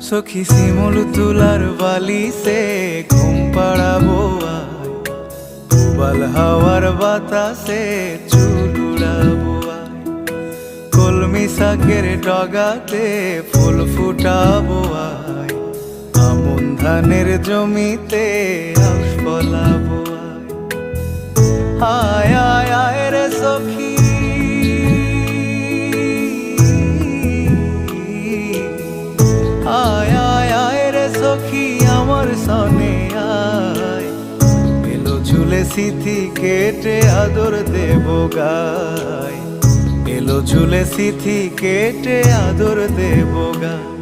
সখী শিমুল তুলার বালিশে ঘুম পাড়াবো আয়, উবাল হাওয়ার বাতাসে চুল উড়াবো আয়, কলমি শাকের ডগাতে ফুল ফুটাবো আয়, আমন ধানের জমিতে আউশ ফলাবো আয়। আয় আয় আয় রে সখী, আয় আয় আয় রে সখী আমার সনে আয়, এলো ঝুলে সিথি কেটে আদর দেব গায়, এলো ঝুলে সিথি কেটে আদর দেব গায়।